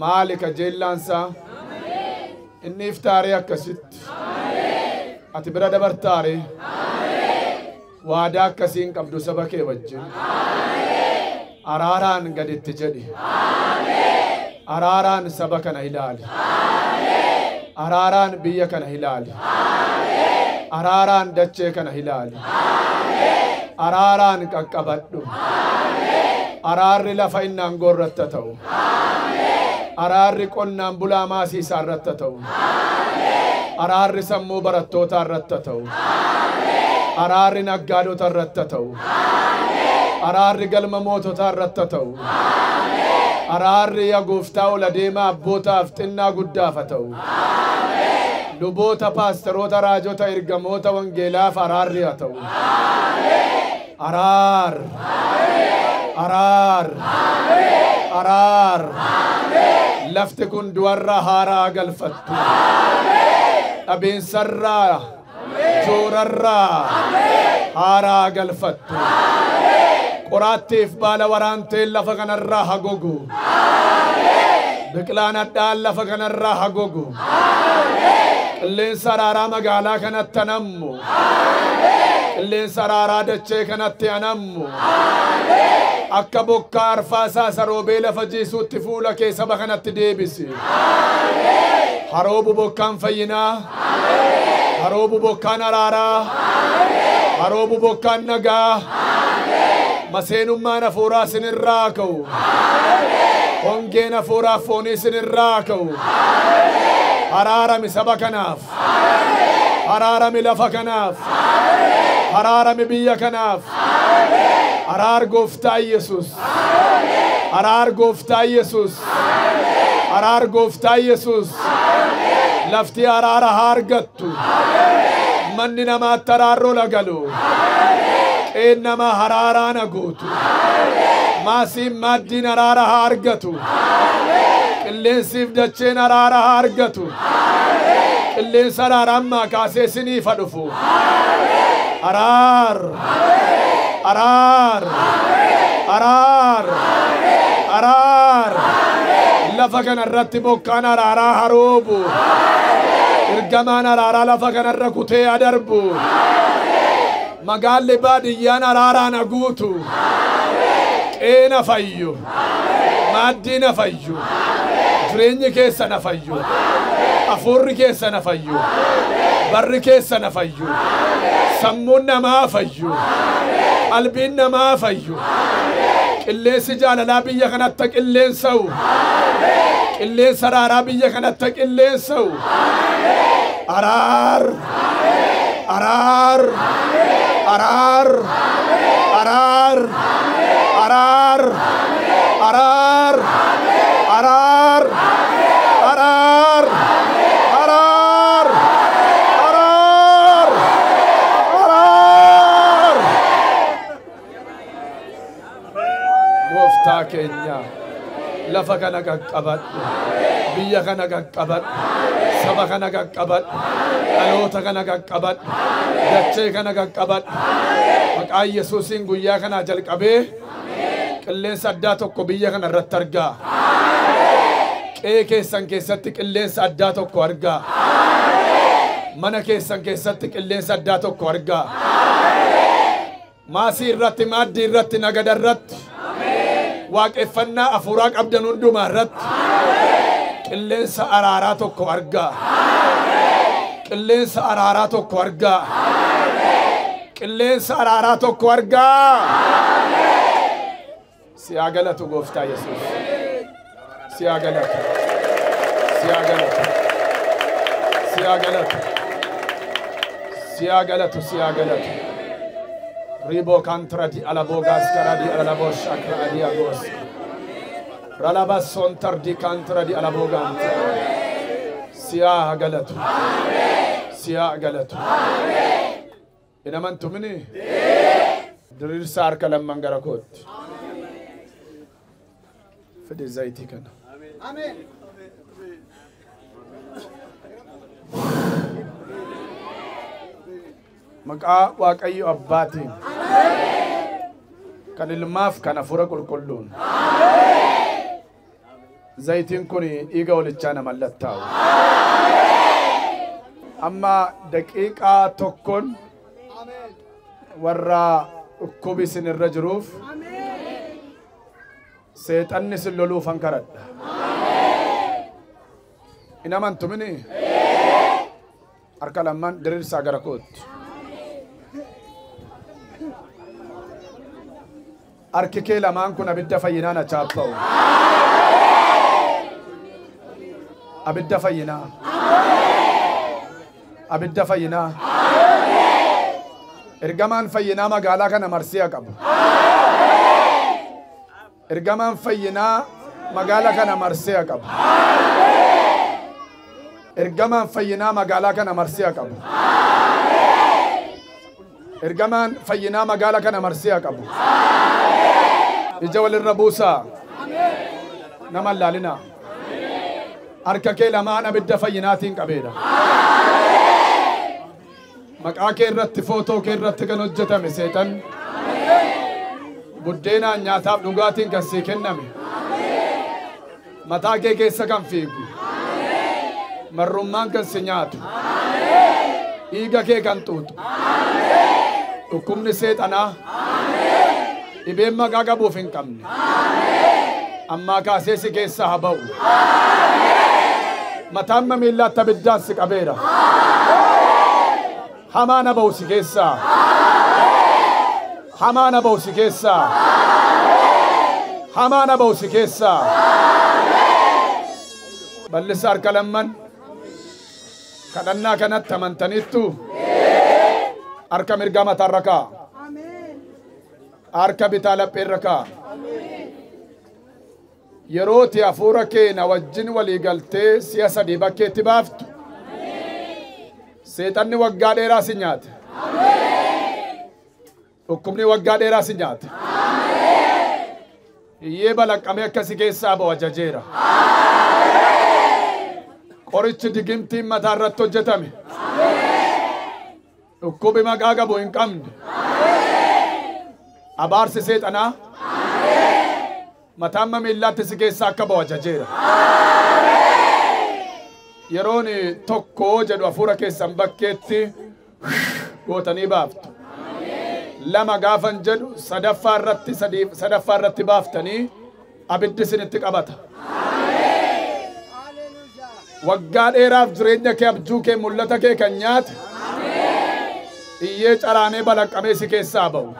maali kajeellaansaa inni iftaaree akkasitti ati bira dabartaaree waadaa akkasiin qabdu saba kee wajjin araaraan gaditti jedhi araaraan saba kana ilaali araaraan biyya kana ilaali araaraan dachee kana ilaali araaraan qaqqabadhu araarri lafa innaan gorratta ta'u araarri qonnaan bulaa maasiisaa irratta ta'u araarri sammuu barattootaa irratta ta'u araarri naggaadota irratta ta'u araarri galma moototaa irratta ta'u araarri yaa gooftaa ola deemaa abbootaaf xinnaa guddaaf ta'u luboota paasteroota raajota ergamoota wangeelaaf araarri haa ta'u araar araar araar lafti kun du'arraa haaraa galfattu dhabeensarraa joorarraa haaraa galfattu qoraattiif baala waraanteen lafa kanarraa hagogu biqilaan adhaan lafa kanarraa hagogu qilleensa araaraa magaalaa kanatti anammu qilleensa araaraa dachee kanatti anammu akka bokkaa arfaasaa saroobee lafa jiisuutti fuula kee saba kanatti deebisi haroobu bokkaan fayyinaa haroobu bokkaan araaraa haroobu bokkaan nagaa maseenummaan hafuuraa sinirraa ka'u hongeen hafuuraa foonii sinirraa ka'u haraarami saba kanaaf haraarami lafa kanaaf haraarami biyya kanaaf araar gooftaa Yesus araar gooftaa Yesus araar gooftaa Yesus lafti araara haa argattu manni namaatti araarroo lagalu qeen nama haraaraan haguutu maasiin maaddiin araara haa argatu qilleensiif dacheen araara haa argatu qilleensa araaraammaa kaasee siniifa dhufu araar araar araar araar lafa kanarratti bokkaan araaraa haroobu ergamaan araaraa lafa kanarra kutee adarbu magaalli baadiyyaan araaraan haguutu qeena fayyu maaddiina fayyu jireenyi keessa na fayyu hafuurri keessa na fayyu barri keessa na fayyu sammuun namaa fayyu qalbiin namaa fayyu qilleensi jaalalaa biyya kanatti qilleensa'u qilleensa araaraa biyya kanatti qilleensa'u araar araar araar araar araar araar araar araar araar araar araar gooftaa keenya lafa kana qaqqabadhu biyya kana qaqqabadhu saba kana qaqqabadhu dhaloota kana qaqqabadhu dachee kana qaqqabadhu maqaa Yesuusiin guyyaa kana jalqabee qilleensa addaa tokko biyya kana irratti argaa. Qe'ee keessan keessatti qilleensa addaa tokko argaa. Mana keessan keessatti qilleensa addaa tokko argaa. Maasii irratti, maaddii irratti, nagada irratti, waaqeffannaa hafuuraa qabdan hundumaa irratti qilleensa araaraa tokko argaa. Qilleensa araaraa tokko argaa. Qilleensa araaraa tokko argaa. Siyaa galatu gooftaa Yesuus. Siyaa galatu. Siyaa galatu. Siyaa galatu. Siyaa galatu. Siyaa galatu. Ribo kantradi alabogas karadi alabos akradi agos. Ralabas sontardi kantradi alabogant. Siyaa galatu. Siyaa galatu. Inaman tumini. Dirirsa harka lamman gara kootti. Fide zayitii kana. Amen. Maqaa Waaqayyo Abbaatiin. Kan Ilmaaf kan Hafuura Qulqulluun. Zayitiin kun dhiiga walichaa nama mallattaa'u. Amma daqiiqaa tokkoon warra dhukkubi isin irra jiruuf seexanni isin loluufan kadhadha. Hin amantumini? Harka lamman diriirsaa gara kootti. Harki kee lamaan kun abidda fayyinaa na chaappa'u. Abidda fayyinaa. Abidda fayyinaa. Ergamaan fayyinaa magaalaa kana marsee qabu. Ergamaan fayyinaa magaalaa kana marsee qabu. Ergamaan fayyinaa magaalaa kana marsee qabu. Ergamaan fayyinaa magaalaa kana marsee qabu. Ija walirra buusaa. Nama laalina. Harka kee lamaan abidda fayyinaatiin qabeedha. Maqaa kee irratti footoo kee irratti kan hojjetame seexan. Buddeenaan nyaataaf dhugaatiin kan sii kenname. Mataa kee keessa kan fiigu. Marrummaan kan si nyaatu. Dhiiga kee kan xuuxu. Dhukkubni seexanaa. Dhibeen maqaa qabuuf hin qabne. Ammaa kaasee si keessaa haa ba'u. Mataan miillaatti abiddaan si qabeera. Hamaa na ba'u si keessaa. Hamaa na ba'u si keessaa. Hamaa na ba'u si keessaa. Bal'isa harka lamman. Kadhannaa kanatti amantaniittu. Harka mirgaa mataarra kaa'a. Harka bitaa lapheerra kaa'a. Yerooti hafuura kee na wajjin walii galtee si'a sadii bakkeetti baaftu. Seexanni waggaa dheeraa si nyaate. Dhukkubni waggaa dheeraa si nyaate. Hiyyee balaqqamee akkasi keessaa ba'u ajajeera. Qorichi digimtiin mataa irratti hojjetame. Dhukkubi maqaa qabu hin qabne. Abaarsi seexanaa. Mataan miillaatti si keessaa akka ba'u ajajeera. Yeroon tokko jedhu hafuura keessan bakkeetti gootanii baaftu. Lama gaafan jedhu sadaffaa irratti baaftanii abiddi isinitti qabata. Waggaa dheeraaf jireenya kee abjuu kee mul'ata kee kan nyaate hiyyee caraanee balaqqamee si keessaa ba'u.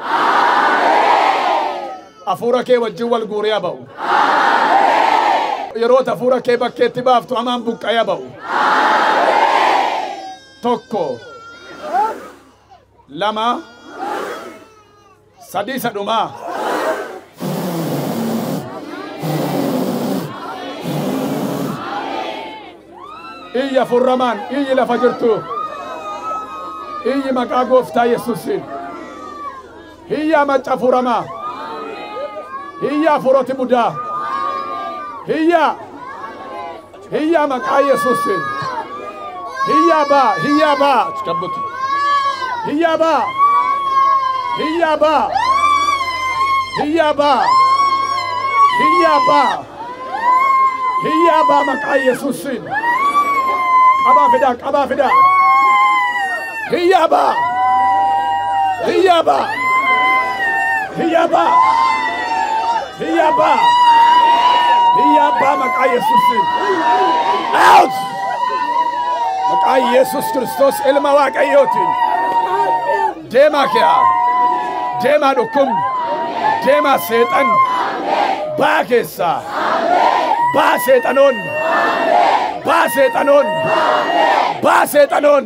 Hafuura kee wajjin wal guuree ba'u. Yeroo hafuura kee bakkeetti baaftu hamaan buqqa'ee ba'u. Tokko. Lama. Sadii sadhumaa. Iyya furramaan, iyyi lafa jirtu. Iyyi maqaa gooftaa Yesuusiin. Hiyyaa macca furamaa. Hiyyaa furoti budaa. Hiyyaa maqaa Yesuusiin. Hiyyaa baa. Hiyyaa baa. Hiyyaa baa. Hiyyaa baa. Hiyyaba. Hiyyaba maqaa Yesuusiin. Qabaa fidaa, qabaa fidaa. Hiyyaba. Hiyyaba. Hiyyaba. Hiyyaba. Hiyyaba maqaa Yesuusiin. Out. Maqaa Yesuus Kiristoos ilma Waaqayyootiin. Deemaa kee. Deemaa dhukkubni. Deemaa seexan. Baa keessaa. Baa seexanoon. Baa seexanoon. Baa seexanoon.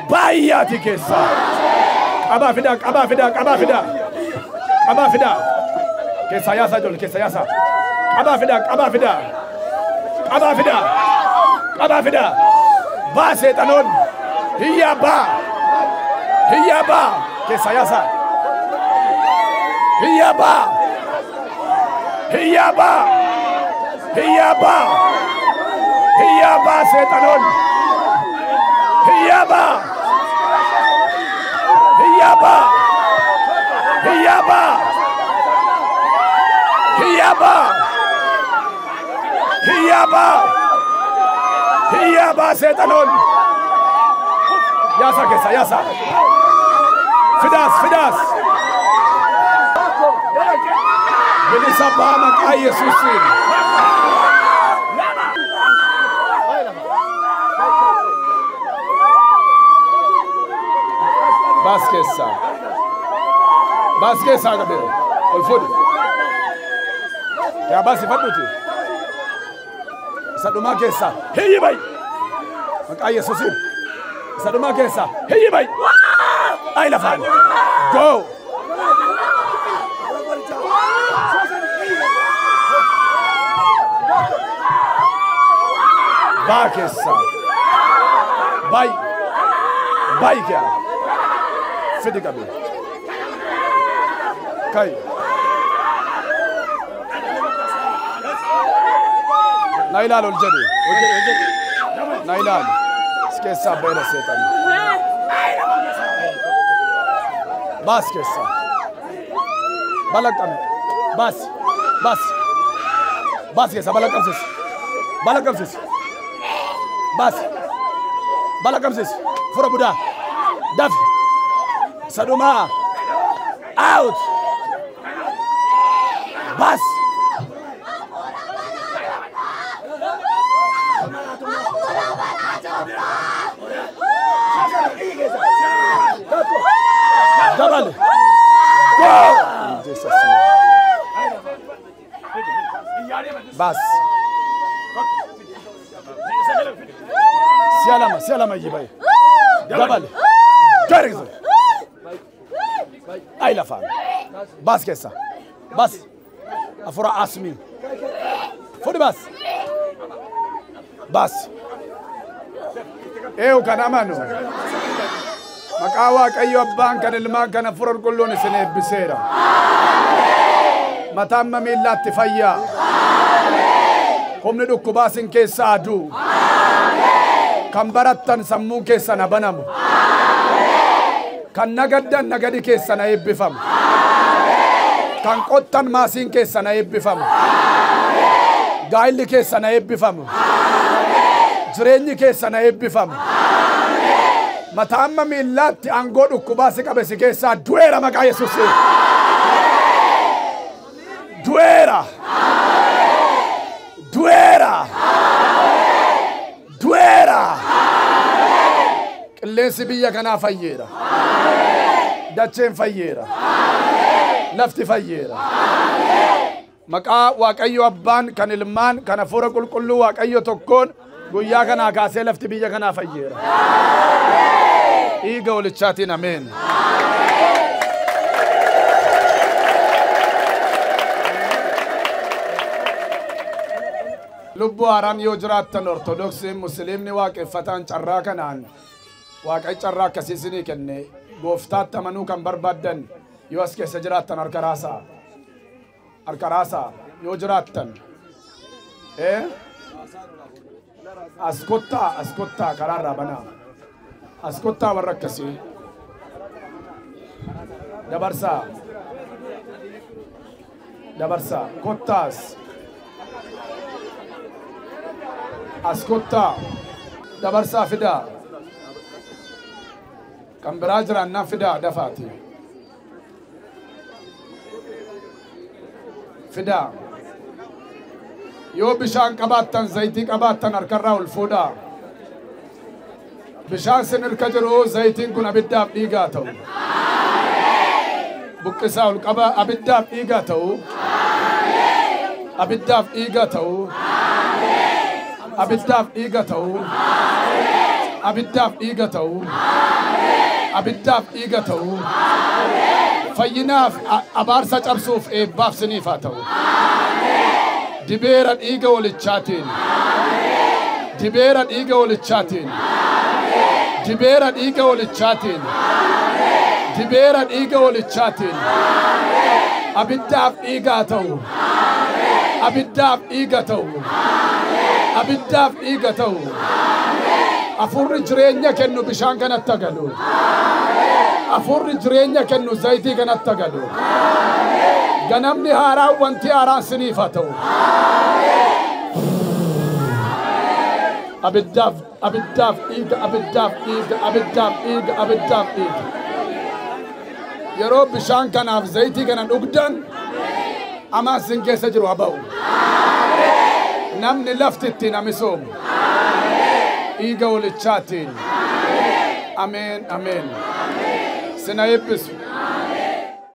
Baa iyyaati keessaa. Qabaa fidaa, qabaa fidaa, qabaa fidaa. Qabaa fidaa. Keessaa yaasaa ijoollee, keessaa yaasaa. Qabaa fidaa, qabaa fidaa. Qabaa fidaa. Qabaa fidaa. Baa seexanoon. Hiyyabaa. Hiyyabaa. Keessaa yaasaa. Hiyyabaa. Hiyyabaa. Hiyyabaa. Hiyyabaa seexanoon. Hiyyabaa. Hiyyabaa. Hiyyabaa. Hiyyabaa. Hiyyabaa. Hiyyabaa seexanoon. Yaasa keessa yaasa. Fidaas fidaas. Bilisa baa maqaa Yesuusiin. Baas keessa. Baas keessa gabe. Ol fuudhi. Yaa baasi fadhuuti. Isa dhumaa keessa. Hiyyibai. Maqaa Yesuusiin. Isa dhumaa keessa. Hiyyibai. Ay lafaan. Go. Baa keessa. Bai. Bai kya. Fidi qabe. Kai. Na ilaali ol jedhe. Na ilaali. As keessaa beela seexan. Baas keessa. Balaqqame. Baas. Baas. Baas keessa balaqqamsis. Balaqqamsis. Baas. Balaqqamsis. Fura budaa. Dafi. Saduma. Out. Baas. Double. Go. Jesus. Baas. Sialama yibai. Double. Garigzo. Ay lafaan. Baas keessa. Baas. Afura asmi. Fudi baas. Baas. Eewu kan amanu. Maqaa Waaqayyo abbaan kan ilmaan kan afura qulqulluun isin eebbiseera. Mataan miillaatti fayyaa. Humni dhukkubaa isin keessaa aduu. Kan barattan sammuun keessan banamu. Kan nagaddan nagadi keessan eebbifamu. Kan qottan maasiin keessan eebbifamu. Gaa'illi keessan eebbifamu. Jireenyi keessan eebbifamu. Mataan miillaatti aangoo dhukkubaa si qabe si keessaa du'eera maqaa Yesuusiin. Du'eera. Du'eera. Du'eera. Qilleensi biyya kanaa fayyeera. Dacheen fayyeera. Lafti fayyeera. Maqaa Waaqayyo abbaan kan ilmaan kan hafuura qulqulluu Waaqayyo tokkoon guyyaa kanaa kaasee lafti biyya kanaa fayyeera. Dhiiga walichaatiin ameen. Lubbuu haaraan yoo jiraattan Ortodoksiin Musliimni waaqeffataan carraa kanaan Waaqayyo carraa akkasii isinii kenne gooftaatti amanuu kan barbaaddan yoo as keessa jiraattan harka raasaa. Harka raasaa yoo jiraattan. As kottaa karaarraa banaa. As kottaa warra akkasii. Dabarsaa. dabarsa kottas askotta dabarsa fida kambira jiran fida dafati fida yo bishaan qabaattan zayitii qabaattan harkarraa ol fuudha bishaan sin hirka jiru zayitiin kun abiddaaf dhiigaa ta'u buqqisaa ol qaba abiddaaf dhiigaa ta'u abiddaaf dhiigaa ta'u abiddaaf dhiigaa ta'u abiddaaf dhiigaa ta'u abiddaaf dhiigaa ta'u fayyinaaf abaarsa cabsuuf eebbaaf siniif haa ta'u dibeera dhiiga walichaatiin dibeera dhiiga walichaatiin dibeera dhiiga walichaatiin dibeera dhiiga walichaatiin abiddaaf dhiigaa ta'u abiddaaf dhiiga ta'u abiddaaf dhiiga ta'u afurri jireenya kennu bishaan kanatti galu afurri jireenya kennu zayitii kanatti galu ganamni haaraa wanti haaraan siniif haa ta'u abiddaaf abiddaaf dhiiga abiddaaf dhiiga abiddaaf dhiiga abiddaaf dhiiga yeroo bishaan kanaaf zayitii kana dhugdan amaan sin keessa jiru haa ba'u namni lafti ittiin amisoomu dhiiga walichaatiin ameen ameen sina eebbisu